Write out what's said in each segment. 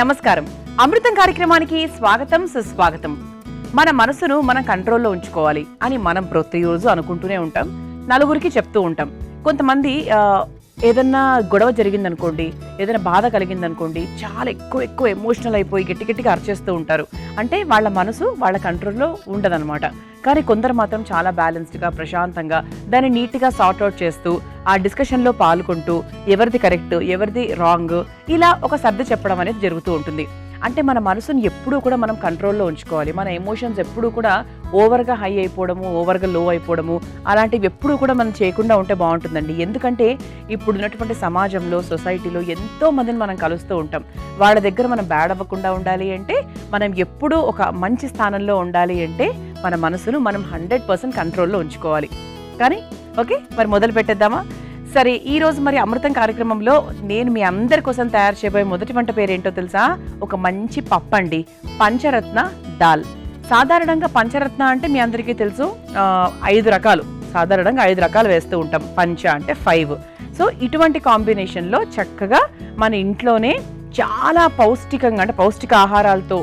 నమస్కారం. అమృతం కార్యక్రమానికి స్వాగతం, సుస్వాగతం. మన మనసును మనం కంట్రోల్లో ఉంచుకోవాలి అని మనం ప్రతిరోజు అనుకుంటూనే ఉంటాం, నలుగురికి చెప్తూ ఉంటాం. కొంతమంది ఏదన్నా గొడవ జరిగిందనుకోండి, ఏదైనా బాధ కలిగిందనుకోండి, చాలా ఎక్కువ ఎమోషనల్ అయిపోయి గట్టిగా అరిచేస్తూ ఉంటారు. అంటే వాళ్ళ మనసు వాళ్ళ కంట్రోల్లో ఉండదన్నమాట. కానీ కొందరు మాత్రం చాలా బ్యాలెన్స్డ్గా, ప్రశాంతంగా దాన్ని నీట్గా సార్ట్అవుట్ చేస్తూ ఆ డిస్కషన్లో పాల్గొంటూ ఎవరిది కరెక్ట్, ఎవరిది రాంగ్, ఇలా ఒక సర్ది చెప్పడం అనేది జరుగుతూ ఉంటుంది. అంటే మన మనసుని ఎప్పుడూ కూడా మనం కంట్రోల్లో ఉంచుకోవాలి. మన ఎమోషన్స్ ఎప్పుడూ కూడా ఓవర్గా హై అయిపోవడము, ఓవర్గా లో అయిపోవడము అలాంటివి ఎప్పుడూ కూడా మనం చేయకుండా ఉంటే బాగుంటుందండి. ఎందుకంటే ఇప్పుడు ఉన్నటువంటి సమాజంలో, సొసైటీలో ఎంతో మందిని మనం కలుస్తూ ఉంటాం. వాళ్ళ దగ్గర మనం బ్యాడ్ అవ్వకుండా ఉండాలి అంటే, మనం ఎప్పుడూ ఒక మంచి స్థానంలో ఉండాలి అంటే మన మనసును మనం 100% కంట్రోల్లో ఉంచుకోవాలి. కానీ ఓకే, మరి మొదలు పెట్టేద్దామా? సరే, ఈరోజు మరి అమృతం కార్యక్రమంలో నేను మీ అందరి కోసం తయారు చేయబోయే మొదటి వంట పేరేంటో తెలుసా? ఒక మంచి పప్పు అండి, పంచరత్న దాల్. సాధారణంగా పంచరత్న అంటే మీ అందరికీ తెలుసు, 5 రకాలు, సాధారణంగా 5 రకాలు వేస్తూ ఉంటాం. పంచ అంటే 5. సో ఇటువంటి కాంబినేషన్లో చక్కగా మన ఇంట్లోనే చాలా పౌష్టికంగా, అంటే పౌష్టిక ఆహారాలతో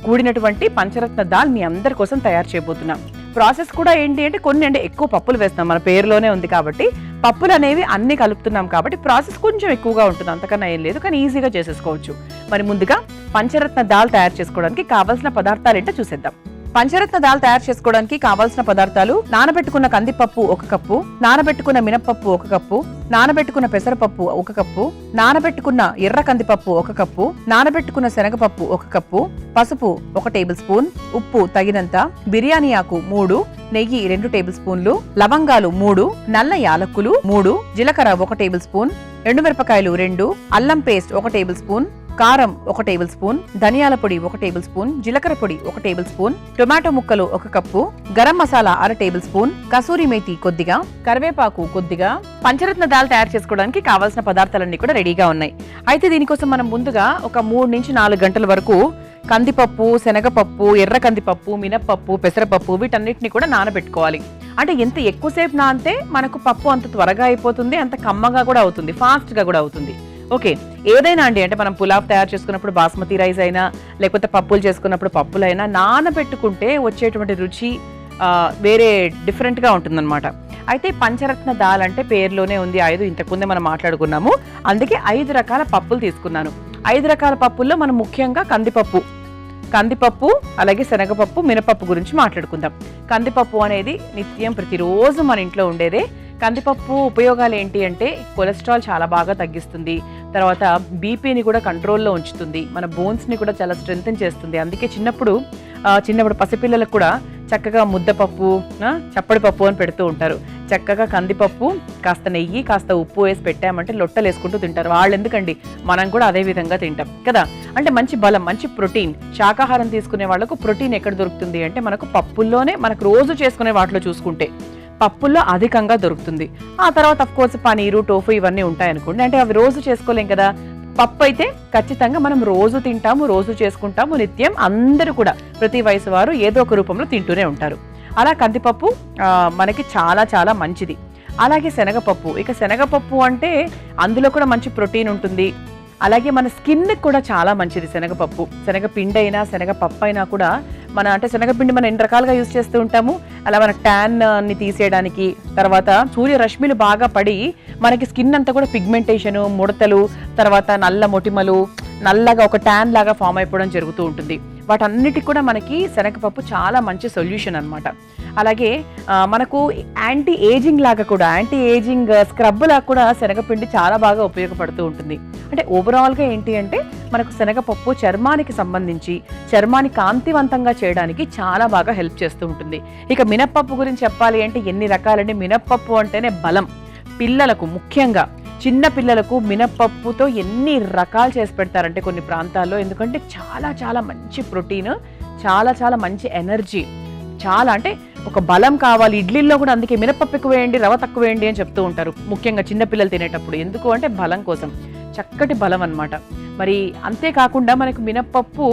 కూడినటువంటి పంచరత్న దాల్ మీ అందరి కోసం తయారు చేయబోతున్నాం. ప్రాసెస్ కూడా ఏంటి అంటే, కొన్ని అంటే ఎక్కువ పప్పులు వేస్తాం, మన పేరులోనే ఉంది కాబట్టి పప్పులు అనేవి అన్ని కలుపుతున్నాం కాబట్టి ప్రాసెస్ కొంచెం ఎక్కువగా ఉంటుంది, అంతకన్నా ఏం లేదు, కానీ ఈజీగా చేసేసుకోవచ్చు. మరి ముందుగా పంచరత్న దాల్ తయారు చేసుకోవడానికి కావాల్సిన పదార్థాలు ఏంటో చూసేద్దాం. పంచరత్న దాల్ తయారు చేసుకోవడానికి కావాల్సిన పదార్థాలు: నానబెట్టుకున్న కందిపప్పు 1 కప్పు, నానబెట్టుకున్న మినప్పప్పు 1 కప్పు, నానబెట్టుకున్న పెసరపప్పు 1 కప్పు, నానబెట్టుకున్న ఎర్ర కందిపప్పు 1 కప్పు, నానబెట్టుకున్న శనగపప్పు 1 కప్పు, పసుపు 1 టేబుల్ స్పూన్, ఉప్పు తగినంత, బిర్యానీ ఆకు 3, నెయ్యి 2 టేబుల్ స్పూన్లు, లవంగాలు 3, నల్ల యాలక్కులు 3, జీలకర్ర 1 టేబుల్ స్పూన్, ఎండుమిరపకాయలు 2, అల్లం పేస్ట్ 1 టేబుల్ స్పూన్, కారం 1 టేబుల్ స్పూన్, ధనియాల పొడి 1 టేబుల్ స్పూన్, జీలకర్ర పొడి 1 టేబుల్ స్పూన్, టొమాటో ముక్కలు 1 cup, garam masala 1/2 table spoon, kasuri methi కొద్దిగా, కరివేపాకు కొద్దిగా. పంచరత్న దాల్ తయారు చేసుకోవడానికి కావాల్సిన పదార్థాలన్నీ కూడా రెడీగా ఉన్నాయి. అయితే దీనికోసం మనం ముందుగా ఒక 3 నుంచి 4 గంటల వరకు కందిపప్పు, శనగపప్పు, ఎర్ర కందిపప్పు, మినప్పప్పు, పెసరపప్పు వీటన్నిటిని కూడా నానబెట్టుకోవాలి. అంటే ఎంత ఎక్కువసేపు నానితే మనకు పప్పు అంత త్వరగా అయిపోతుంది, అంత కమ్మగా కూడా అవుతుంది, ఫాస్ట్గా కూడా అవుతుంది. ఓకే, ఏదైనా అండి, అంటే మనం పులావ్ తయారు చేసుకున్నప్పుడు బాస్మతి రైస్ అయినా, లేకపోతే పప్పులు చేసుకున్నప్పుడు పప్పులైనా నానబెట్టుకుంటే వచ్చేటువంటి రుచి వేరే డిఫరెంట్గా ఉంటుందన్నమాట. అయితే పంచరత్న దాల్ అంటే పేరులోనే ఉంది 5, ఇంతకుముందే మనం మాట్లాడుకున్నాము, అందుకే 5 రకాల పప్పులు తీసుకున్నాను. 5 రకాల పప్పుల్లో మనం ముఖ్యంగా కందిపప్పు అలాగే శనగపప్పు, మినపప్పు గురించి మాట్లాడుకుందాం. కందిపప్పు అనేది నిత్యం ప్రతిరోజు మన ఇంట్లో ఉండేదే. కందిపప్పు ఉపయోగాలు ఏంటి అంటే, కొలెస్ట్రాల్ చాలా బాగా తగ్గిస్తుంది, తర్వాత బీపీని కూడా కంట్రోల్లో ఉంచుతుంది, మన బోన్స్ని కూడా చాలా స్ట్రెంథెన్ చేస్తుంది. అందుకే చిన్నప్పుడు పసిపిల్లలకు కూడా చక్కగా ముద్దపప్పు, చప్పడి పప్పు అని పెడుతూ ఉంటారు. చక్కగా కందిపప్పు కాస్త నెయ్యి, కాస్త ఉప్పు వేసి పెట్టామంటే లొట్టలు వేసుకుంటూ తింటారు. వాళ్ళు ఎందుకండి, మనం కూడా అదే విధంగా తింటాం కదా. అంటే మంచి బలం, మంచి ప్రోటీన్. శాకాహారం తీసుకునే వాళ్ళకు ప్రోటీన్ ఎక్కడ దొరుకుతుంది అంటే, మనకు పప్పుల్లోనే, మనకు రోజు చేసుకునే వాటిలో చూసుకుంటే పప్పుల్లో అధికంగా దొరుకుతుంది. ఆ తర్వాత అఫ్కోర్స్ పనీరు, టోఫు ఇవన్నీ ఉంటాయనుకోండి, అంటే అవి రోజు చేసుకోలేం కదా. పప్పు అయితే ఖచ్చితంగా మనం రోజు తింటాము, రోజు చేసుకుంటాము, నిత్యం అందరూ కూడా, ప్రతి వయసు వారు ఏదో ఒక రూపంలో తింటూనే ఉంటారు. అలా కందిపప్పు మనకి చాలా చాలా మంచిది. అలాగే శనగపప్పు. ఇక శనగపప్పు అంటే అందులో కూడా మంచి ప్రోటీన్ ఉంటుంది. అలాగే మన స్కిన్కి కూడా చాలా మంచిది శనగపప్పు. శనగపిండి అయినా శనగపప్పు అయినా కూడా అంటే శనగపిండి మనం 2 రకాలుగా యూజ్ చేస్తూ ఉంటాము. అలా మన ట్యాన్ని తీసేయడానికి, తర్వాత సూర్యరశ్మిలు బాగా పడి మనకి స్కిన్ అంతా కూడా పిగ్మెంటేషను, ముడతలు, తర్వాత నల్ల మొటిమలు, నల్లగా ఒక ట్యాన్ లాగా ఫామ్ అయిపోవడం జరుగుతూ ఉంటుంది. వాటన్నిటికి కూడా మనకి శనగపప్పు చాలా మంచి సొల్యూషన్ అనమాట. అలాగే మనకు యాంటీ ఏజింగ్ లాగా కూడా, యాంటీ ఏజింగ్ స్క్రబ్ లాగా కూడా శనగపిండి చాలా బాగా ఉపయోగపడుతూ ఉంటుంది. అంటే ఓవరాల్గా ఏంటి అంటే, మనకు శనగపప్పు చర్మానికి సంబంధించి, చర్మాన్ని కాంతివంతంగా చేయడానికి చాలా బాగా హెల్ప్ చేస్తూ ఉంటుంది. ఇక మినప్పప్పు గురించి చెప్పాలి అంటే ఎన్ని రకాలండి. మినప్పప్పు అంటేనే బలం. పిల్లలకు, ముఖ్యంగా చిన్న పిల్లలకు మినప్పప్పుతో ఎన్ని రకాలు చేసి పెడతారంటే కొన్ని ప్రాంతాల్లో. ఎందుకంటే చాలా చాలా మంచి ప్రోటీన్, చాలా చాలా మంచి ఎనర్జీ, చాలా అంటే ఒక బలం కావాలి. ఇడ్లీల్లో కూడా అందుకే మినప్పప్పు ఎక్కువ వేయండి, రవ తక్కువ వేయండి అని చెప్తూ ఉంటారు, ముఖ్యంగా చిన్నపిల్లలు తినేటప్పుడు. ఎందుకు అంటే బలం కోసం, చక్కటి బలం అన్నమాట. మరి అంతేకాకుండా మనకు మినప్పప్పు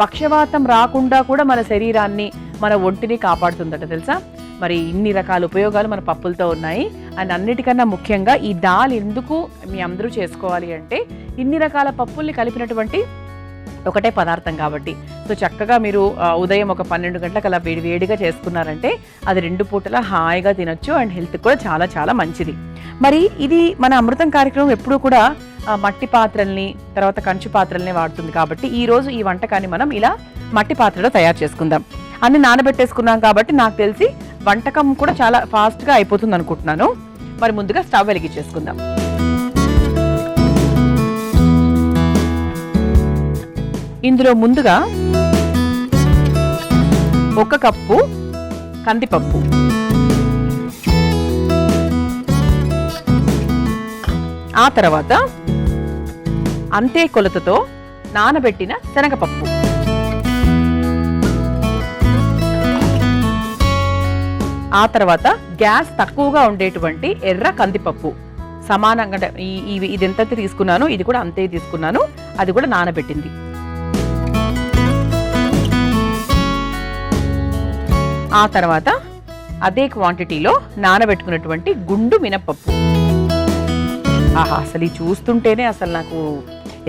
పక్షవాతం రాకుండా కూడా మన శరీరాన్ని, మన ఒంటిని కాపాడుతుందట, తెలుసా? మరి ఇన్ని రకాల ఉపయోగాలు మన పప్పులతో ఉన్నాయి. అండ్ అన్నిటికన్నా ముఖ్యంగా ఈ దాల్ ఎందుకు మీ అందరూ చేసుకోవాలి అంటే, ఇన్ని రకాల పప్పుల్ని కలిపినటువంటి ఒకటే పదార్థం కాబట్టి. సో చక్కగా మీరు ఉదయం ఒక 12 గంటలకు అలా వేడిగా చేసుకున్నారంటే అది 2 పూటలా హాయిగా తినొచ్చు అండ్ హెల్త్ కూడా చాలా చాలా మంచిది. మరి ఇది మన అమృతం కార్యక్రమం ఎప్పుడూ కూడా మట్టి పాత్రల్ని తర్వాత కంచు పాత్రల్ని వాడుతుంది కాబట్టి ఈరోజు ఈ వంటకాన్ని మనం ఇలా మట్టి పాత్రలో తయారు చేసుకుందాం. అన్ని నానబెట్టేసుకున్నాం కాబట్టి నాకు తెలిసి వంటకం కూడా చాలా ఫాస్ట్గా అయిపోతుంది అనుకుంటున్నాను. మరి ముందుగా స్టవ్ వెలిగించేసుకుందాం. ఇందులో ముందుగా 1 కప్పు కందిపప్పు, ఆ తర్వాత అంతే కొలతతో నానబెట్టిన శనగపప్పు, ఆ తర్వాత గ్యాస్ తక్కువగా ఉండేటువంటి ఎర్ర కందిపప్పు సమానంగా ఇది ఎంత తీసుకున్నాను ఇది కూడా అంతే తీసుకున్నాను, అది కూడా నానబెట్టింది. ఆ తర్వాత అదే క్వాంటిటీలో నానబెట్టుకున్నటువంటి గుండు మినపప్పు. ఆహా, అసలు ఈ చూస్తుంటేనే అసలు నాకు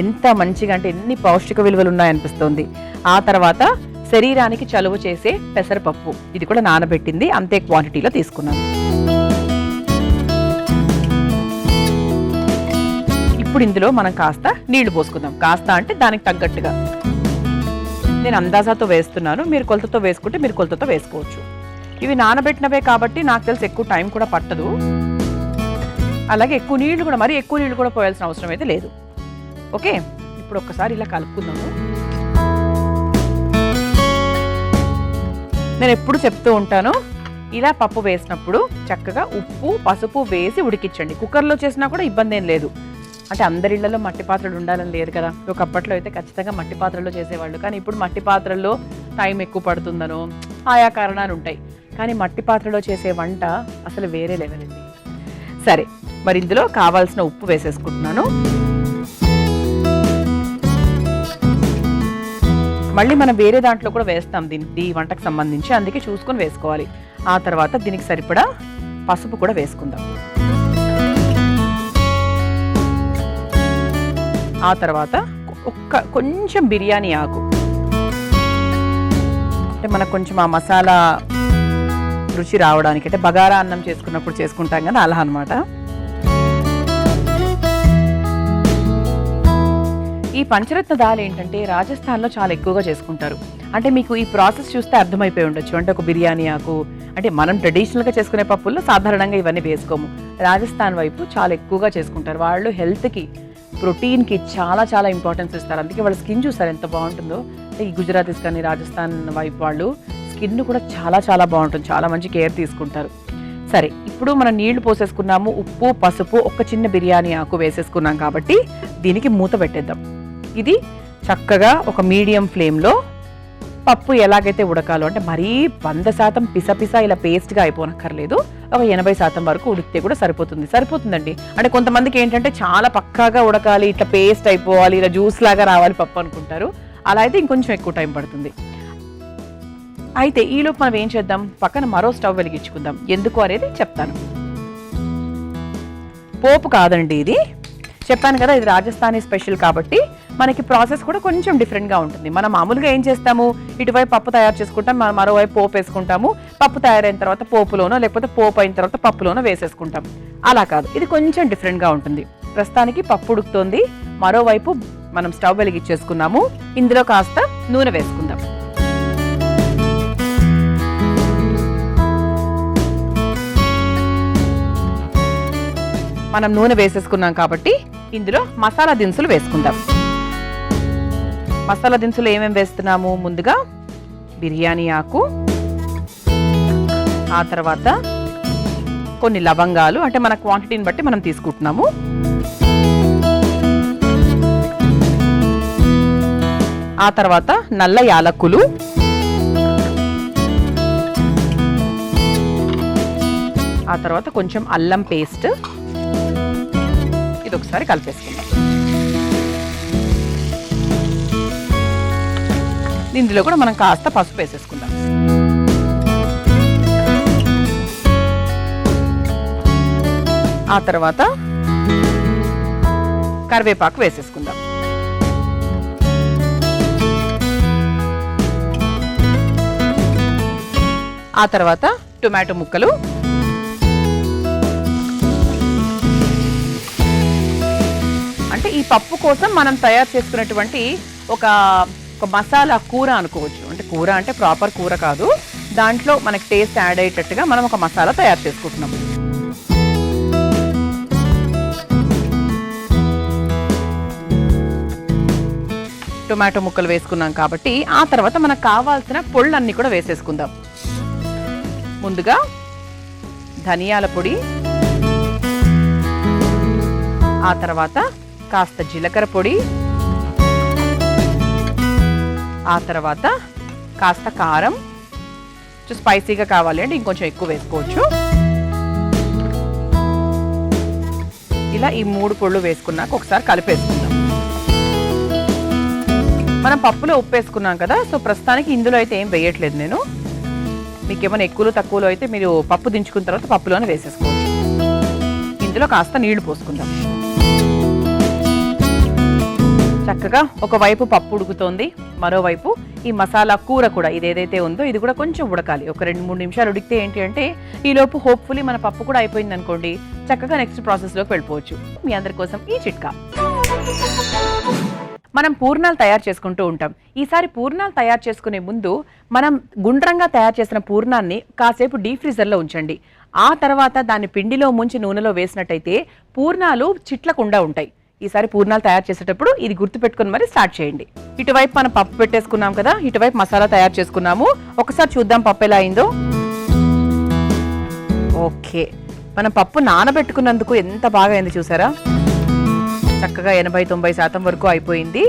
ఎంత మంచిగా అంటే ఎన్ని పౌష్టిక విలువలు ఉన్నాయనిపిస్తుంది. ఆ తర్వాత శరీరానికి చలువ చేసే పెసరపప్పు, ఇది కూడా నానబెట్టింది, అంతే క్వాంటిటీలో తీసుకున్నాను. ఇప్పుడు ఇందులో మనం కాస్త నీళ్లు పోసుకుందాం. కాస్త అంటే దానికి తగ్గట్టుగా. నేను అందాజాతో వేస్తున్నాను, మీరు కొలతతో వేసుకుంటే మీరు కొలతతో వేసుకోవచ్చు. ఇవి నానబెట్టినవే కాబట్టి నాకు తెలిసి ఎక్కువ టైం కూడా పట్టదు. అలాగే ఎక్కువ నీళ్లు కూడా, మరి ఎక్కువ నీళ్లు కూడా పోయాల్సిన అవసరం అయితే లేదు. ఓకే, ఇప్పుడు ఒక్కసారి ఇలా కలుపుకుందాము. నేను ఎప్పుడు చెప్తూ ఉంటాను, ఇలా పప్పు వేసినప్పుడు చక్కగా ఉప్పు పసుపు వేసి ఉడికించండి. కుక్కర్లో చేసినా కూడా ఇబ్బంది ఏం లేదు. అంటే అందరి ఇళ్లలో మట్టి పాత్రలు ఉండాలని లేదు కదా. ఒకప్పట్లో అయితే ఖచ్చితంగా మట్టి పాత్రల్లో చేసేవాళ్ళు, కానీ ఇప్పుడు మట్టి పాత్రల్లో టైం ఎక్కువ పడుతుందనో ఆయా కారణాలు ఉంటాయి. కానీ మట్టి పాత్రలో చేసే వంట అసలు వేరే లెవెల్ అండి. సరే, మరి ఇందులో కావాల్సిన ఉప్పు వేసేసుకుంటున్నాను. మళ్ళీ మనం వేరే దాంట్లో కూడా వేస్తాం దీనికి, ఈ వంటకు సంబంధించి, అందుకే చూసుకొని వేసుకోవాలి. ఆ తర్వాత దీనికి సరిపడా పసుపు కూడా వేసుకుందాం. ఆ తర్వాత కొంచెం బిర్యానీ ఆకు, అంటే మనకు కొంచెం ఆ మసాలా రుచి రావడానికి, అంటే బగారా అన్నం చేసుకున్నప్పుడు చేసుకుంటాం కదా అలా అన్నమాట. ఈ పంచరత్న దాల్ ఏంటంటే రాజస్థాన్లో చాలా ఎక్కువగా చేసుకుంటారు. అంటే మీకు ఈ ప్రాసెస్ చూస్తే అర్థమైపోయి ఉండొచ్చు. అంటే ఒక బిర్యానీ ఆకు, అంటే మనం ట్రెడిషనల్గా చేసుకునే పప్పుల్లో సాధారణంగా ఇవన్నీ వేసుకోము. రాజస్థాన్ వైపు చాలా ఎక్కువగా చేసుకుంటారు. వాళ్ళు హెల్త్కి, ప్రోటీన్కి చాలా చాలా ఇంపార్టెన్స్ ఇస్తారు. అందుకే వాళ్ళ స్కిన్ చూస్తారు ఎంత బాగుంటుందో. ఈ గుజరాతీస్ కానీ రాజస్థాన్ వైపు వాళ్ళు స్కిన్ కూడా చాలా చాలా బాగుంటుంది, చాలా మంచి కేర్ తీసుకుంటారు. సరే, ఇప్పుడు మనం నీళ్లు పోసేసుకున్నాము, ఉప్పు పసుపు ఒక చిన్న బిర్యానీ ఆకు వేసేసుకున్నాం కాబట్టి దీనికి మూత పెట్టేద్దాం. ఇది చక్కగా ఒక మీడియం ఫ్లేమ్లో పప్పు ఎలాగైతే ఉడకాలో, అంటే మరీ 100% పిసపిస ఇలా పేస్ట్గా అయిపోనక్కర్లేదు, ఒక 80% వరకు ఉడికితే కూడా సరిపోతుందండి. అంటే కొంతమందికి ఏంటంటే చాలా పక్కాగా ఉడకాలి, ఇట్లా పేస్ట్ అయిపోవాలి, ఇలా జ్యూస్ లాగా రావాలి పప్పు అనుకుంటారు. అలా అయితే ఇంకొంచెం ఎక్కువ టైం పడుతుంది. అయితే ఈలోపు మనం ఏం చేద్దాం, పక్కన మరో స్టవ్ వెలిగించుకుందాం. ఎందుకు అనేది చెప్తాను. పోపు కాదండి ఇది, చెప్పాను కదా ఇది రాజస్థానీ స్పెషల్ కాబట్టి మనకి ప్రాసెస్ కూడా కొంచెం డిఫరెంట్గా ఉంటుంది. మనం మామూలుగా ఏం చేస్తాము, ఇటువైపు పప్పు తయారు చేసుకుంటాం, మనం మరోవైపు పోపు వేసుకుంటాము. పప్పు తయారైన తర్వాత పోపులోనో లేకపోతే పోపు అయిన తర్వాత పప్పులోనో వేసేసుకుంటాం. అలా కాదు, ఇది కొంచెం డిఫరెంట్గా ఉంటుంది. ప్రస్తుతానికి పప్పు ఉడుకుతోంది, మరోవైపు మనం స్టవ్ వెలిగించేసుకున్నాము. ఇందులో కాస్త నూనె వేసుకుందాం. మనం నూనె వేసేసుకున్నాం కాబట్టి ఇందులో మసాలా దినుసులు వేసుకుందాం. మసాలా దినుసులు ఏమేమి వేస్తున్నాము, ముందుగా బిర్యానీ ఆకు, ఆ తర్వాత కొన్ని లవంగాలు, అంటే మన క్వాంటిటీని బట్టి మనం తీసుకుంటున్నాము. ఆ తర్వాత నల్ల యాలక్కులు, ఆ తర్వాత కొంచెం అల్లం పేస్ట్, ఇది ఒకసారి కలిపేసుకుందాం. ఇందులో కూడా మనం కాస్త పసుపు వేసేసుకుందాం. ఆ తర్వాత కరివేపాకు వేసేసుకుందాం. ఆ తర్వాత టొమాటో ముక్కలు, అంటే ఈ పప్పు కోసం మనం తయారు చేసుకున్నటువంటి ఒక మసాలా కూర అనుకోవచ్చు. అంటే కూర అంటే ప్రాపర్ కూర కాదు, దాంట్లో మనకి టేస్ట్ యాడ్ అయ్యేటట్టుగా మనం ఒక మసాలా తయారు చేసుకుంటున్నాం. టొమాటో ముక్కలు వేసుకున్నాం కాబట్టి ఆ తర్వాత మనకు కావాల్సిన పొళ్ళన్నీ కూడా వేసేసుకుందాం. ముందుగా ధనియాల పొడి, ఆ తర్వాత కాస్త జీలకర్ర పొడి, ఆ తర్వాత కాస్త కారం, స్పైసీగా కావాలి అంటే ఇంకొంచెం ఎక్కువ వేసుకోవచ్చు. ఇలా ఈ 3 పొళ్ళు వేసుకున్నాక ఒకసారి కలిపేసుకుందాం. మనం పప్పులో ఉప్పు వేసుకున్నాం కదా, సో ప్రస్తుతానికి ఇందులో అయితే ఏం వేయట్లేదు నేను. మీకు ఏమైనా ఎక్కువలో తక్కువలో అయితే మీరు పప్పు దించుకున్న తర్వాత పప్పులోనే వేసేసుకోవచ్చు. ఇందులో కాస్త నీళ్లు పోసుకుందాం. చక్కగా ఒకవైపు పప్పు ఉడుకుతోంది, మరోవైపు ఈ మసాలా కూర కూడా ఇదేదైతే ఉందో ఇది కూడా కొంచెం ఉడకాలి. ఒక 2-3 నిమిషాలు ఉడికితే ఏంటి అంటే ఈలోపు హోప్ఫుల్లీ మన పప్పు కూడా అయిపోయింది అనుకోండి, చక్కగా నెక్స్ట్ ప్రాసెస్లోకి వెళ్ళిపోవచ్చు. మీ అందరి కోసం ఈ చిట్కా. మనం పూర్ణాలు తయారు చేసుకుంటూ ఉంటాం. ఈసారి పూర్ణాలు తయారు చేసుకునే ముందు మనం గుండ్రంగా తయారు చేసిన పూర్ణాన్ని కాసేపు డీప్ ఫ్రీజర్లో ఉంచండి. ఆ తర్వాత దాన్ని పిండిలో ముంచి నూనెలో వేసినట్టయితే పూర్ణాలు చిట్లకుండా ఉంటాయి. ఈసారి పూర్ణాలు తయారు చేసేటప్పుడు ఇది గుర్తుపెట్టుకుని మరి స్టార్ట్ చేయండి. ఇటువైపు మనం పప్పు పెట్టేసుకున్నాం కదా, ఇటువైపు మసాలా తయారు చేసుకున్నాము. ఒకసారి చూద్దాం పప్పు ఎలా అయిందో. ఓకే, మనం పప్పు నానబెట్టుకున్నందుకు ఎంత బాగా అయింది చూసారా. చక్కగా 80-90% వరకు అయిపోయింది.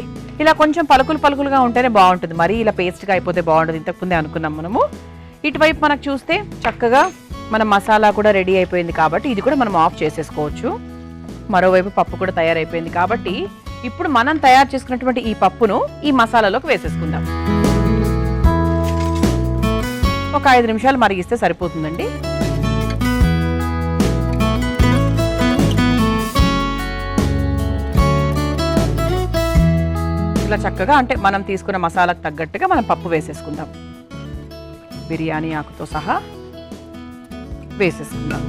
ఇలా కొంచెం పలుకులుగా ఉంటేనే బాగుంటుంది, మరీ ఇలా పేస్ట్గా అయిపోతే బాగుంటుంది. ఇంతకుముందే అనుకున్నాం మనము. ఇటువైపు మనకు చూస్తే చక్కగా మన మసాలా కూడా రెడీ అయిపోయింది కాబట్టి ఇది కూడా మనం ఆఫ్ చేసేసుకోవచ్చు. మరోవైపు పప్పు కూడా తయారైపోయింది కాబట్టి ఇప్పుడు మనం తయారు చేసుకున్నటువంటి ఈ పప్పును ఈ మసాలాలోకి వేసేసుకుందాం. ఒక 5 నిమిషాలు మరిగిస్తే సరిపోతుందండి. ఇలా చక్కగా అంటే మనం తీసుకున్న మసాలాకు తగ్గట్టుగా మనం పప్పు వేసేసుకుందాం. బిర్యానీ ఆకుతో సహా వేసేసుకుందాం.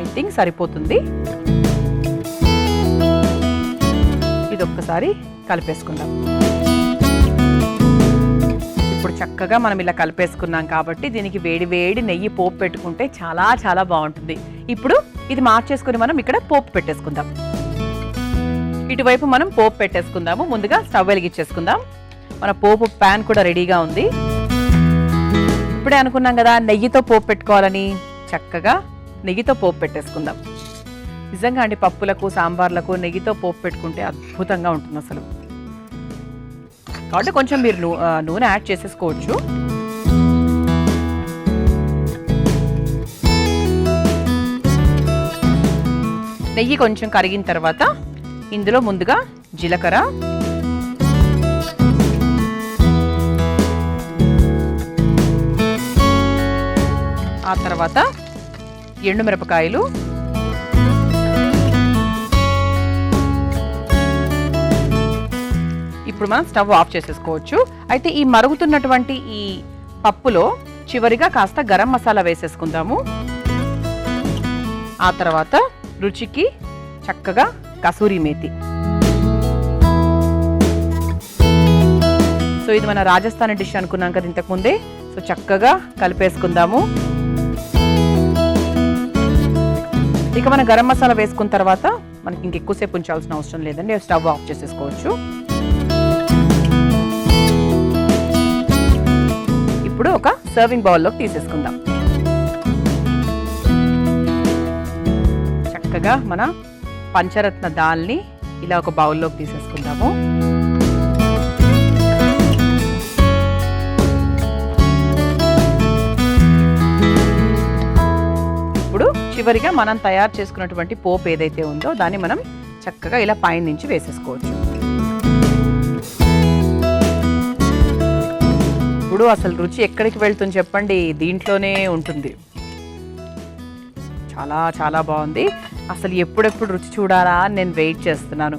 ఐ థింక్ సరిపోతుంది. ఇది ఒక్కసారి కలిపేసుకుందాం. ఇప్పుడు చక్కగా మనం ఇలా కలిపేసుకున్నాం కాబట్టి దీనికి వేడి వేడి నెయ్యి పోపు పెట్టుకుంటే చాలా చాలా బాగుంటుంది. ఇప్పుడు ఇది మార్చేసుకుని మనం ఇక్కడ పోపు పెట్టేసుకుందాం. ఇటువైపు మనం పోపు పెట్టేసుకుందాము. ముందుగా స్టవ్ వెలిగించేసుకుందాం. మన పోపు ప్యాన్ కూడా రెడీగా ఉంది. ఇప్పుడే అనుకున్నాం కదా నెయ్యితో పోపు పెట్టుకోవాలని, చక్కగా నెయ్యితో పోపు పెట్టేసుకుందాం. నిజంగా అండి పప్పులకు సాంబార్లకు నెయ్యితో పోపు పెట్టుకుంటే అద్భుతంగా ఉంటుంది అసలు. కాబట్టి కొంచెం మీరు నూనె యాడ్ చేసేసుకోవచ్చు. నెయ్యి కొంచెం కరిగిన తర్వాత ఇందులో ముందుగా జీలకర్ర, ఆ తర్వాత ఎండుమిరపకాయలు, ఇప్పుడు మనం స్టవ్ ఆఫ్ చేసేసుకోవచ్చు. అయితే ఈ మరుగుతున్నటువంటి ఈ పప్పులో చివరిగా కాస్త గరం మసాలా వేసేసుకుందాము. ఆ తర్వాత రుచికి చక్కగా కసూరి మేతి. సో ఇది మన రాజస్థానీ డిష్ అనుకున్నాం కదా ఇంతకు ముందే. సో చక్కగా కలిపేసుకుందాము. ఇక మన గరం మసాలా వేసుకున్న తర్వాత మనకి ఇంకెక్కువసేపు ఉంచాల్సిన అవసరం లేదండి, స్టవ్ ఆఫ్ చేసేసుకోవచ్చు. ఇప్పుడు ఒక సర్వింగ్ బౌల్లోకి తీసేసుకుందాం. చక్కగా మన పంచరత్న దాల్ని ఇలా ఒక బౌల్లోకి తీసేసుకుందాము. ఇప్పుడు చివరిగా మనం తయారు చేసుకున్నటువంటి పోపు ఏదైతే ఉందో దాన్ని మనం చక్కగా ఇలా పైన నుంచి వేసేసుకోవచ్చు. ఇప్పుడు అసలు రుచి ఎక్కడికి వెళ్తుంది చెప్పండి, దీంట్లోనే ఉంటుంది. చాలా చాలా బాగుంది. అసలు ఎప్పుడెప్పుడు రుచి చూడాలా అని నేను వెయిట్ చేస్తున్నాను.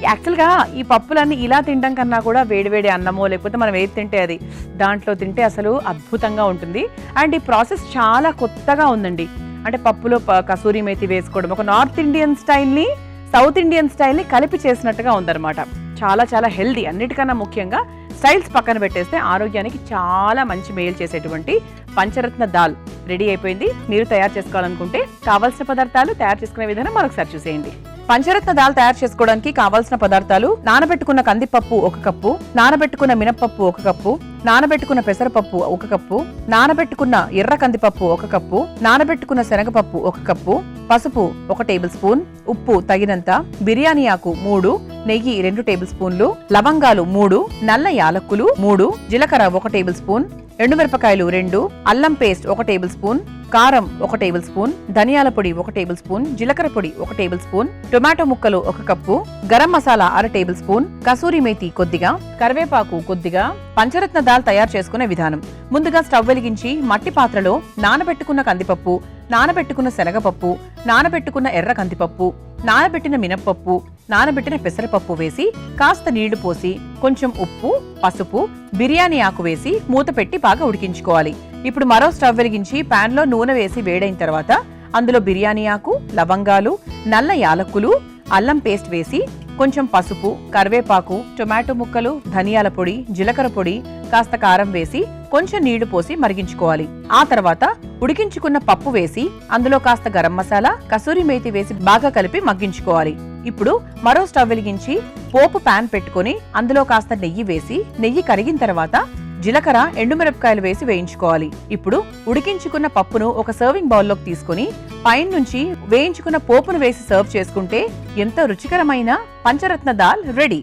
యాక్చువల్గా ఈ పప్పులన్నీ ఇలా తినడం కన్నా కూడా వేడివేడి అన్నమో లేకపోతే మనం ఏది తింటే అది దాంట్లో తింటే అసలు అద్భుతంగా ఉంటుంది. అండ్ ఈ ప్రాసెస్ చాలా కొత్తగా ఉందండి. అంటే పప్పులో కసూరి మేతి వేసుకోవడం, ఒక నార్త్ ఇండియన్ స్టైల్ని సౌత్ ఇండియన్ స్టైల్ని కలిపి చేసినట్టుగా ఉందన్నమాట. చాలా చాలా హెల్దీ. అన్నిటికన్నా ముఖ్యంగా స్టైల్స్ పక్కన పెట్టేస్తే ఆరోగ్యానికి చాలా మంచి మేలు చేసేటువంటి పంచరత్న దాల్ రెడీ అయిపోయింది. మీరు తయారు చేసుకోవాలనుకుంటే కావాల్సిన పదార్థాలు, తయారు చేసుకునే విధానం మరొకసారి చూసేయండి. పంచరత్న దాల్ తయారు చేసుకోవడానికి కావాల్సిన పదార్థాలు: నానబెట్టుకున్న కందిపప్పు 1 కప్పు, నానబెట్టుకున్న మినప్పప్పు 1 కప్పు, నానబెట్టుకున్న పెసరపప్పు 1 కప్పు, నానబెట్టుకున్న ఎర్ర కందిపప్పు 1 కప్పు, నానబెట్టుకున్న శనగపప్పు 1 కప్పు, పసుపు 1 టేబుల్ స్పూన్, ఉప్పు తగినంత, బిర్యానీ ఆకు 3, నెయ్యి 2 టేబుల్ స్పూన్లు, లవంగాలు 3, నల్ల యాలక్కులు 3, జీలకర్ర 1 టేబుల్ స్పూన్, ఎండుమిరపకాయలు 2, అల్లం పేస్ట్ 1 టేబుల్ స్పూన్, కారం 1 టేబుల్ స్పూన్, ధనియాల పొడి 1 టేబుల్ స్పూన్, జీలకర్ర పొడి 1 టేబుల్ స్పూన్, టొమాటో ముక్కలు 1 cup, garam masala 1/2 table spoon, kasuri methi కొద్దిగా, కరివేపాకు కొద్దిగా. పంచరత్న దాల్ తయారు చేసుకునే విధానం: ముందుగా స్టవ్ వెలిగించి మట్టి పాత్రలో నానబెట్టుకున్న కందిపప్పు, నానబెట్టుకున్న శనగపప్పు, నానబెట్టుకున్న ఎర్ర కందిపప్పు, నానబెట్టిన మినప్పప్పు, నానబెట్టిన పెసరపప్పు వేసి కాస్త నీళ్లు పోసి కొంచెం ఉప్పు, పసుపు, బిర్యానీ ఆకు వేసి మూత పెట్టి బాగా ఉడికించుకోవాలి. ఇప్పుడు మరో స్టవ్ వెలిగించి పాన్ లో నూనె వేసి వేడైన తర్వాత అందులో బిర్యానీ ఆకు, లవంగాలు, నల్ల యాలక్కులు, అల్లం పేస్ట్ వేసి కొంచెం పసుపు, కరివేపాకు, టొమాటో ముక్కలు, ధనియాల పొడి, జీలకర్ర పొడి, కాస్త కారం వేసి కొంచెం నీళ్లు పోసి మరిగించుకోవాలి. ఆ తర్వాత ఉడికించుకున్న పప్పు వేసి అందులో కాస్త గరం మసాలా, కసూరి మేతి వేసి బాగా కలిపి మగ్గించుకోవాలి. ఇప్పుడు మరో స్టవ్ వెలిగించి పోపు పాన్ పెట్టుకుని అందులో కాస్త నెయ్యి వేసి నెయ్యి కరిగిన తర్వాత జీలకర్ర, ఎండుమిరపకాయలు వేసి వేయించుకోవాలి. ఇప్పుడు ఉడికించుకున్న పప్పును ఒక సర్వింగ్ బౌల్లోకి తీసుకుని పైన నుంచి వేయించుకున్న పోపును వేసి సర్వ్ చేసుకుంటే ఎంతో రుచికరమైన పంచరత్న దాల్ రెడీ.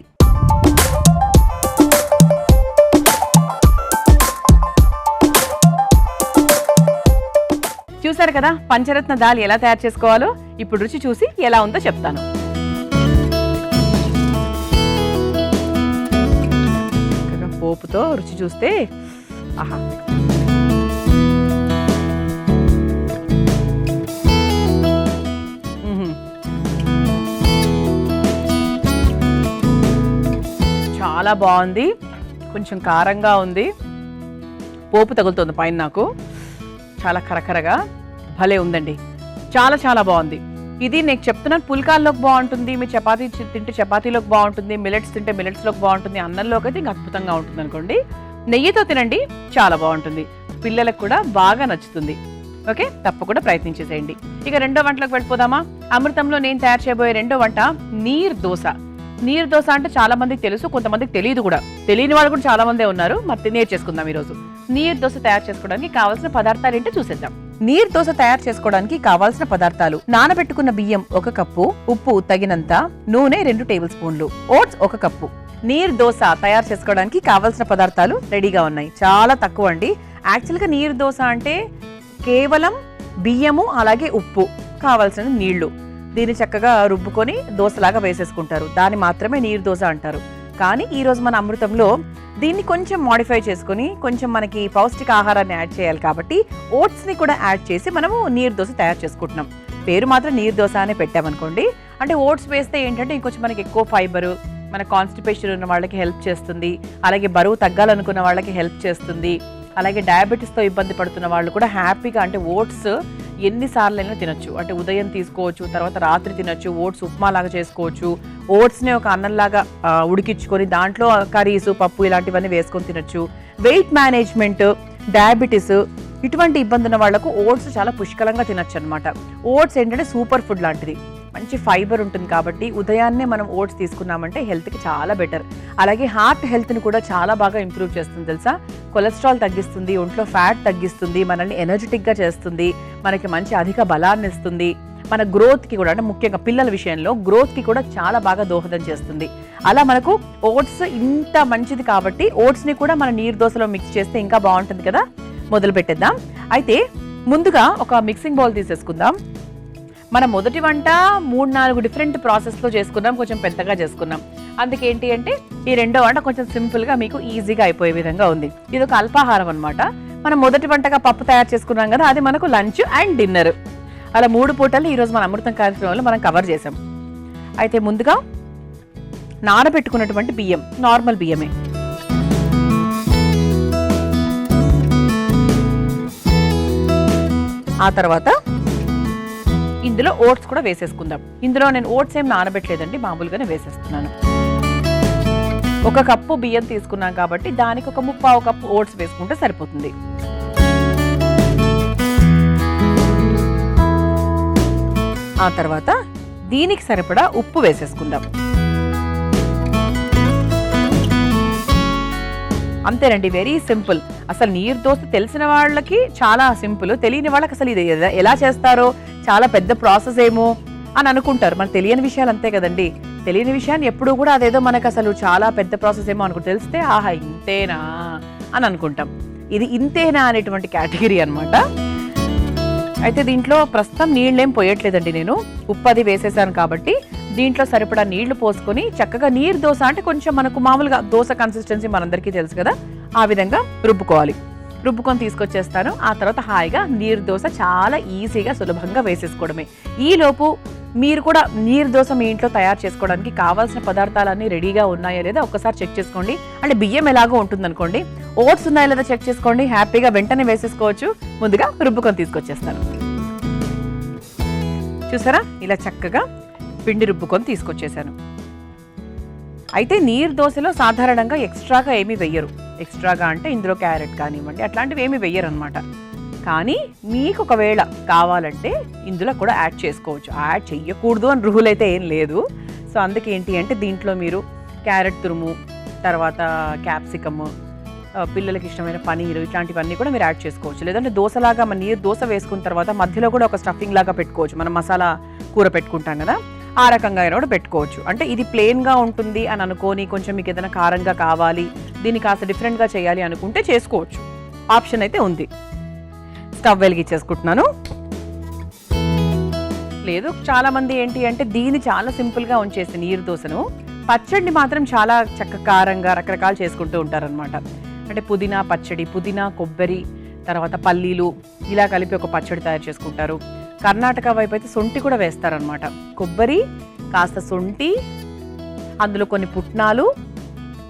చూసారు కదా పంచరత్న దాల్ ఎలా తయారు చేసుకోవాలో. ఇప్పుడు రుచి చూసి ఎలా ఉందో చెప్తాను. పోపుతో రుచి చూస్తే ఆహా, చాలా బాగుంది. కొంచెం కారంగా ఉంది, పోపు తగులుతుంది పైన. నాకు చాలా కరకరగా భలే ఉందండి. చాలా చాలా బాగుంది. ఇది నేను చెప్తున్నాను, పుల్కాల్లోకి బాగుంటుంది, మీ చపాతీ తింటే చపాతీలోకి బాగుంటుంది, మిలెట్స్ తింటే మిలెట్స్లోకి బాగుంటుంది, అన్నంలోకి అయితే ఇంకా అద్భుతంగా ఉంటుంది అనుకోండి. నెయ్యితో తినండి, చాలా బాగుంటుంది. పిల్లలకు కూడా బాగా నచ్చుతుంది. ఓకే, తప్పకుండా ప్రయత్నించేసేయండి. ఇక రెండో వంటలోకి వెళ్ళిపోదామా? అమృతంలో నేను తయారు చేయబోయే రెండో వంట నీర్ దోశ. నీర్ దోశ అంటే చాలా మందికి తెలుసు, కొంతమందికి తెలియదు కూడా. తెలియని వాళ్ళు కూడా చాలా మందే ఉన్నారు. మరి నేర్చేసుకుందాం ఈరోజు. నీర్ దోశ తయారు చేసుకోవడానికి కావాల్సిన పదార్థాలు ఏంటో చూసేద్దాం. నీర్ దోశ తయారు చేసుకోవడానికి కావాల్సిన పదార్థాలు: నానబెట్టుకున్న బియ్యం 1 కప్పు, ఉప్పు తగినంత, నూనె 2 టేబుల్ స్పూన్లు, ఓట్స్ 1 కప్పు. నీర్ దోశ తయారు చేసుకోవడానికి కావాల్సిన పదార్థాలు రెడీగా ఉన్నాయి. చాలా తక్కువ అండి. యాక్చువల్గా నీర్ దోశ అంటే కేవలం బియ్యము అలాగే ఉప్పు, కావాల్సిన నీళ్లు. దీన్ని చక్కగా రుబ్బుకొని దోశలాగా వేసేసుకుంటారు. దాన్ని మాత్రమే నీర్ దోశ అంటారు. కానీ ఈరోజు మన అమృతంలో దీన్ని కొంచెం మోడిఫై చేసుకుని కొంచెం మనకి పౌష్టిక ఆహారాన్ని యాడ్ చేయాలి కాబట్టి ఓట్స్ని కూడా యాడ్ చేసి మనము నీర్ దోశ తయారు చేసుకుంటున్నాం. పేరు మాత్రం నీర్ దోశ అనే పెట్టామనుకోండి. అంటే ఓట్స్ వేస్తే ఏంటంటే ఇంకొంచెం మనకి ఎక్కువ ఫైబరు, మన కాన్స్టిపేషన్ ఉన్న వాళ్ళకి హెల్ప్ చేస్తుంది, అలాగే బరువు తగ్గాలనుకున్న వాళ్ళకి హెల్ప్ చేస్తుంది, అలాగే డయాబెటీస్తో ఇబ్బంది పడుతున్న వాళ్ళు కూడా హ్యాపీగా, అంటే ఓట్స్ ఎన్నిసార్లు అయినా తినొచ్చు. అంటే ఉదయం తీసుకోవచ్చు, తర్వాత రాత్రి తినొచ్చు, ఓట్స్ ఉప్మా లాగా చేసుకోవచ్చు, ఓట్స్ని ఒక అన్నంలాగా ఉడికించుకొని దాంట్లో కర్రీస్, పప్పు ఇలాంటివన్నీ వేసుకొని తినొచ్చు. వెయిట్ మేనేజ్మెంట్, డయాబెటీస్ ఇటువంటి ఇబ్బంది ఉన్న వాళ్ళకు ఓట్స్ చాలా పుష్కలంగా తినొచ్చు అనమాట. ఓట్స్ ఏంటంటే సూపర్ ఫుడ్ లాంటిది, మంచి ఫైబర్ ఉంటుంది కాబట్టి ఉదయాన్నే మనం ఓట్స్ తీసుకున్నామంటే హెల్త్కి చాలా బెటర్. అలాగే హార్ట్ హెల్త్ని కూడా చాలా బాగా ఇంప్రూవ్ చేస్తుంది తెలుసా. కొలెస్ట్రాల్ తగ్గిస్తుంది, ఒంట్లో ఫ్యాట్ తగ్గిస్తుంది, మనల్ని ఎనర్జెటిక్గా చేస్తుంది, మనకి మంచి అధిక బలాన్ని ఇస్తుంది, మన గ్రోత్కి కూడా, అంటే ముఖ్యంగా పిల్లల విషయంలో గ్రోత్కి కూడా చాలా బాగా దోహదం చేస్తుంది. అలా మనకు ఓట్స్ ఇంత మంచిది కాబట్టి ఓట్స్ని కూడా మన నీరు దోశలో మిక్స్ చేస్తే ఇంకా బాగుంటుంది కదా. మొదలు పెట్టేద్దాం. అయితే ముందుగా ఒక మిక్సింగ్ బౌల్ తీసేసుకుందాం. మన మొదటి వంట 3-4 డిఫరెంట్ ప్రాసెస్లో చేసుకున్నాం, కొంచెం పెద్దగా చేసుకున్నాం. అందుకేంటి అంటే ఈ రెండో వంట కొంచెం సింపుల్గా మీకు ఈజీగా అయిపోయే విధంగా ఉంది. ఇది ఒక అల్పాహారం అనమాట. మనం మొదటి వంటగా పప్పు తయారు చేసుకున్నాం కదా, అది మనకు లంచ్ అండ్ డిన్నర్, అలా 3 పూటలు ఈరోజు మన అమృతం కార్యక్రమంలో మనం కవర్ చేసాం. అయితే ముందుగా నానబెట్టుకున్నటువంటి బియ్యం, నార్మల్ బియ్యమే. ఆ తర్వాత ఇందులో ఓట్స్ కూడా వేసేసుకుందాం. ఇందులో నేను ఓట్స్ ఏం నానబెట్టలేదండి, మామూలుగానే వేసేస్తున్నాను. 1 కప్పు బియ్యం తీసుకున్నాం కాబట్టి దానికి ఒక 3/4 కప్పు ఓట్స్ వేసుకుంటే సరిపోతుంది. ఆ తర్వాత దీనికి సరిపడా ఉప్పు వేసేసుకుందాం. అంతేనండి, వెరీ సింపుల్. అసలు నీరు దోశ తెలిసిన వాళ్ళకి చాలా సింపుల్, తెలియని వాళ్ళకి అసలు ఇది ఎలా చేస్తారో చాలా పెద్ద ప్రాసెస్ ఏమో అని అనుకుంటారు. మనకు తెలియని విషయాలు అంతే కదండి. తెలియని విషయాన్ని ఎప్పుడు కూడా అదేదో మనకు అసలు చాలా పెద్ద ప్రాసెస్ ఏమో అనుకుంటూ తెలిస్తే ఆహా ఇంతేనా అని అనుకుంటాం. ఇది ఇంతేనా అనేటువంటి కేటగిరీ అనమాట. అయితే దీంట్లో ప్రస్తుతం నీళ్ళేం పోయట్లేదండి, నేను ఉప్పు అది వేసేసాను కాబట్టి దీంట్లో సరిపడా నీళ్లు పోసుకొని చక్కగా నీరు దోశ అంటే కొంచెం మనకు మామూలుగా దోశ కన్సిస్టెన్సీ మనందరికీ తెలుసు కదా, ఆ విధంగా రుబ్బుకోవాలి. రుబ్బుకొని తీసుకొచ్చేస్తాను. ఆ తర్వాత హాయిగా నీరు దోశ చాలా ఈజీగా సులభంగా వేసేసుకోవడమే. ఈలోపు మీరు కూడా నీరు దోశ మీ ఇంట్లో తయారు చేసుకోవడానికి కావాల్సిన పదార్థాలన్నీ రెడీగా ఉన్నాయా లేదా ఒక్కసారి చెక్ చేసుకోండి. అంటే బియ్యం ఎలాగో ఉంటుందనుకోండి, ఓట్స్ ఉన్నాయా లేదా చెక్ చేసుకోండి. హ్యాపీగా వెంటనే వేసేసుకోవచ్చు. ముందుగా రుబ్బుకొని తీసుకొచ్చేస్తాను. చూసారా, ఇలా చక్కగా పిండి రుబ్బుకొని తీసుకొచ్చేసాను. అయితే నీరు దోశలో సాధారణంగా ఎక్స్ట్రాగా ఏమీ వెయ్యరు. ఎక్స్ట్రాగా అంటే ఇందులో క్యారెట్ కానివ్వండి అట్లాంటివి ఏమీ వెయ్యరు అనమాట. కానీ మీకు ఒకవేళ కావాలంటే ఇందులో కూడా యాడ్ చేసుకోవచ్చు. యాడ్ చెయ్యకూడదు అని రూల్ అయితే ఏం లేదు. సో అందుకే ఏంటి అంటే దీంట్లో మీరు క్యారెట్ తురుము, తర్వాత క్యాప్సికమ్, పిల్లలకి ఇష్టమైన పనీరు ఇట్లాంటివన్నీ కూడా మీరు యాడ్ చేసుకోవచ్చు. లేదంటే దోశలాగా మన నీరు దోశ వేసుకున్న తర్వాత మధ్యలో కూడా ఒక స్టఫింగ్ లాగా పెట్టుకోవచ్చు. మనం మసాలా కూర పెట్టుకుంటాం కదా, ఆ రకంగా అయినా కూడా పెట్టుకోవచ్చు. అంటే ఇది ప్లెయిన్గా ఉంటుంది అని అనుకోని కొంచెం మీకు ఏదైనా కారంగా కావాలి, దీన్ని కాస్త డిఫరెంట్గా చేయాలి అనుకుంటే చేసుకోవచ్చు. ఆప్షన్ అయితే ఉంది. స్టవ్ వెలిగించేసుకుంటున్నాను. లేదు, చాలా మంది ఏంటి అంటే దీన్ని చాలా సింపుల్గా ఉంచేసి నీరు దోశను పచ్చడిని మాత్రం చాలా కారంగా రకరకాలు చేసుకుంటూ ఉంటారనమాట. అంటే పుదీనా పచ్చడి, పుదీనా కొబ్బరి తర్వాత పల్లీలు ఇలా కలిపి ఒక పచ్చడి తయారు చేసుకుంటారు. కర్ణాటక వైపు అయితే సొంటి కూడా వేస్తారనమాట. కొబ్బరి కాస్త సొంటి, అందులో కొన్ని పుట్నాలు,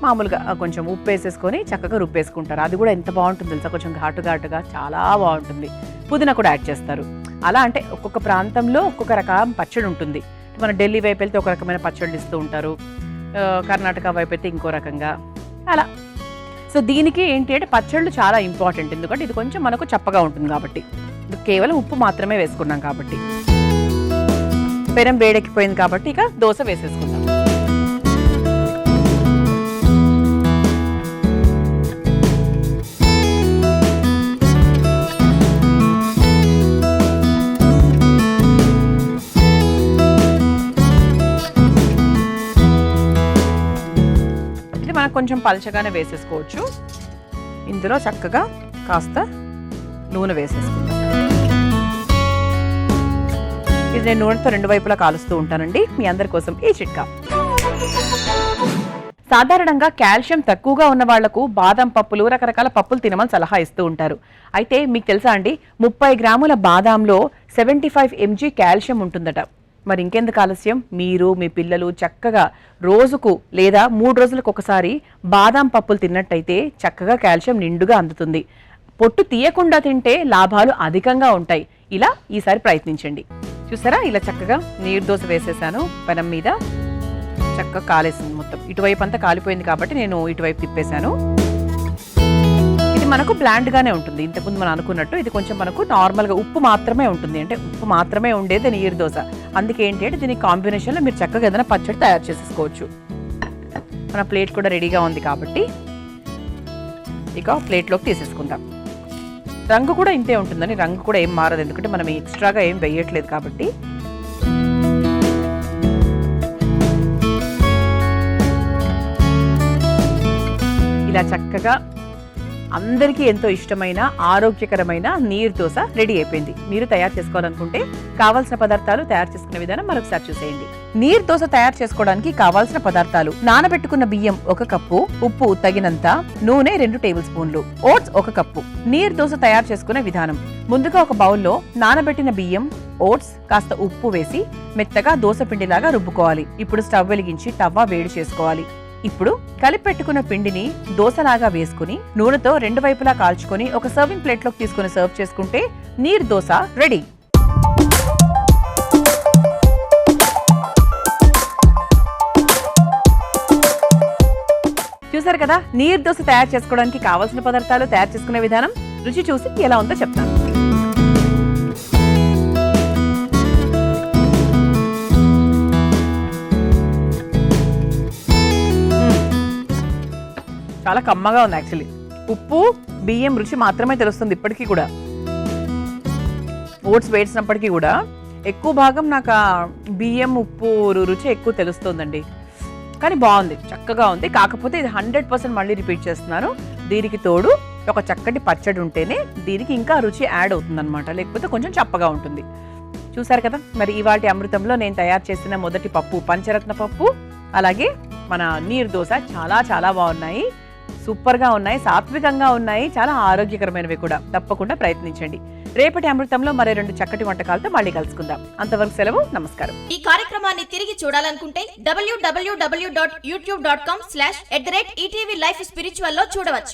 మామూలుగా కొంచెం ఉప్పు వేసేసుకొని చక్కగా రుబ్బేసుకుంటారు. అది కూడా ఎంత బాగుంటుంది తెలుసా, కొంచెం ఘాటుగా చాలా బాగుంటుంది. పుదీనా కూడా యాడ్ చేస్తారు. అలా అంటే ఒక్కొక్క ప్రాంతంలో ఒక్కొక్క రకం పచ్చడి ఉంటుంది. మన ఢిల్లీ వైపు వెళ్తే ఒక రకమైన పచ్చళ్ళు ఇస్తూ ఉంటారు, కర్ణాటక వైపు అయితే ఇంకో రకంగా అలా. సో దీనికి ఏంటి అంటే పచ్చళ్ళు చాలా ఇంపార్టెంట్, ఎందుకంటే ఇది కొంచెం మనకు చప్పగా ఉంటుంది కాబట్టి. కేవలం ఉప్పు మాత్రమే వేసుకున్నాం కాబట్టి. పెనం వేడెక్కిపోయింది కాబట్టి ఇక దోశ వేసేసుకుందాం. ఇది మనకు కొంచెం పలచగానే వేసేసుకోవచ్చు. ఇందులో చక్కగా కాస్త నూనె వేసేసుకుందాం. ఇది నేను నూనెతో 2 వైపులా కాలుస్తూ ఉంటానండి మీ అందరి కోసం ఈ చిట్కా. సాధారణంగా కాల్షియం తక్కువగా ఉన్న వాళ్లకు బాదం పప్పులు, రకరకాల పప్పులు తినమని సలహా ఇస్తూ ఉంటారు. అయితే మీకు తెలుసా అండి, 30 గ్రాముల బాదాంలో 75 mg కాల్షియం ఉంటుందట. మరి ఇంకెందుకు ఆలస్యం, మీరు మీ పిల్లలు చక్కగా రోజుకు లేదా 3 రోజులకు ఒకసారి బాదాం పప్పులు తిన్నట్టయితే చక్కగా కాల్షియం నిండుగా అందుతుంది. పొట్టు తీయకుండా తింటే లాభాలు అధికంగా ఉంటాయి. ఇలా ఈసారి ప్రయత్నించండి. చూసారా, ఇలా చక్కగా నీరు దోశ వేసేసాను. పెనం మీద చక్కగా కాలేసింది మొత్తం. ఇటువైపు అంతా కాలిపోయింది కాబట్టి నేను ఇటువైపు తిప్పేశాను. ఇది మనకు బ్లాండ్గానే ఉంటుంది. ఇంతకుముందు మనం అనుకున్నట్టు ఇది కొంచెం మనకు నార్మల్గా ఉప్పు మాత్రమే ఉంటుంది. అంటే ఉప్పు మాత్రమే ఉండేది నీరు దోశ. అందుకే ఏంటి అంటే దీని కాంబినేషన్లో మీరు చక్కగా ఏదైనా పచ్చడి తయారు చేసేసుకోవచ్చు. మన ప్లేట్ కూడా రెడీగా ఉంది కాబట్టి ఇక ప్లేట్లోకి తీసేసుకుందాం. రంగు కూడా ఇంతే ఉంటుందని, రంగు కూడా ఏం మారదు, ఎందుకంటే మనం ఎక్స్ట్రాగా ఏం వేయట్లేదు కాబట్టి. ఇలా చక్కగా అందరికీ ఎంతో ఇష్టమైన ఆరోగ్యకరమైన నీరు దోశ రెడీ అయిపోయింది. మీరు తయారు చేసుకోవాలనుకుంటే కావాల్సిన పదార్థాలు, తయారు చేసుకునే విధానం మరొకసారి చూసేయండి. నీరు దోశ తయారు చేసుకోవడానికి కావాల్సిన పదార్థాలు: నానబెట్టుకున్న బియ్యం 1 కప్పు, ఉప్పు తగినంత, నూనె 2 టేబుల్ స్పూన్లు, ఓట్స్ 1 కప్పు. నీరు దోశ తయారు చేసుకునే విధానం: ముందుగా ఒక బౌల్లో నానబెట్టిన బియ్యం, ఓట్స్, కాస్త ఉప్పు వేసి మెత్తగా దోశ పిండిలాగా రుబ్బుకోవాలి. ఇప్పుడు స్టవ్ వెలిగించి తవ్వ వేడి చేసుకోవాలి. ఇప్పుడు కలిపి పెట్టుకున్న పిండిని దోశలాగా వేసుకుని నూనెతో 2 వైపులా కాల్చుకొని ఒక సర్వింగ్ ప్లేట్ లోకి తీసుకుని సర్వ్ చేసుకుంటే నీరు దోశ రెడీ. చూసారు కదా, నీరు దోశ తయారు చేసుకోవడానికి కావాల్సిన పదార్థాలు, తయారు చేసుకునే విధానం. రుచి చూసి ఎలా ఉందో చెప్తాను. చాలా కమ్మగా ఉంది. యాక్చువల్లీ ఉప్పు బియ్యం రుచి మాత్రమే తెలుస్తుంది ఇప్పటికీ కూడా. ఓట్స్ వేసినప్పటికీ కూడా ఎక్కువ భాగం నాకు ఆ బియ్యం ఉప్పు రుచి ఎక్కువ తెలుస్తుందండి. కానీ బాగుంది, చక్కగా ఉంది. కాకపోతే ఇది 100% మళ్ళీ రిపీట్ చేస్తున్నాను, దీనికి తోడు ఒక చక్కటి పచ్చడి ఉంటేనే దీనికి ఇంకా రుచి యాడ్ అవుతుంది అనమాట, లేకపోతే కొంచెం చప్పగా ఉంటుంది. చూసారు కదా, మరి ఇవాటి అమృతంలో నేను తయారు చేసిన మొదటి పప్పు పంచరత్న పప్పు, అలాగే మన నీరు దోశ చాలా చాలా బాగున్నాయి, సూపర్గా ఉన్నాయి, సాత్వికంగా ఉన్నాయి, చాలా ఆరోగ్యకరమైనవి కూడా. తప్పకుండా ప్రయత్నించండి. రేపటి అమృతంలో మరో 2 చక్కటి వంటకాలతో మళ్ళీ కలుసుకుందాం. అంతవరకు సెలవు, నమస్కారం. ఈ కార్యక్రమాన్ని తిరిగి చూడాలనుకుంటే www.youtube.com/ETV Life Spiritual లో చూడవచ్చు.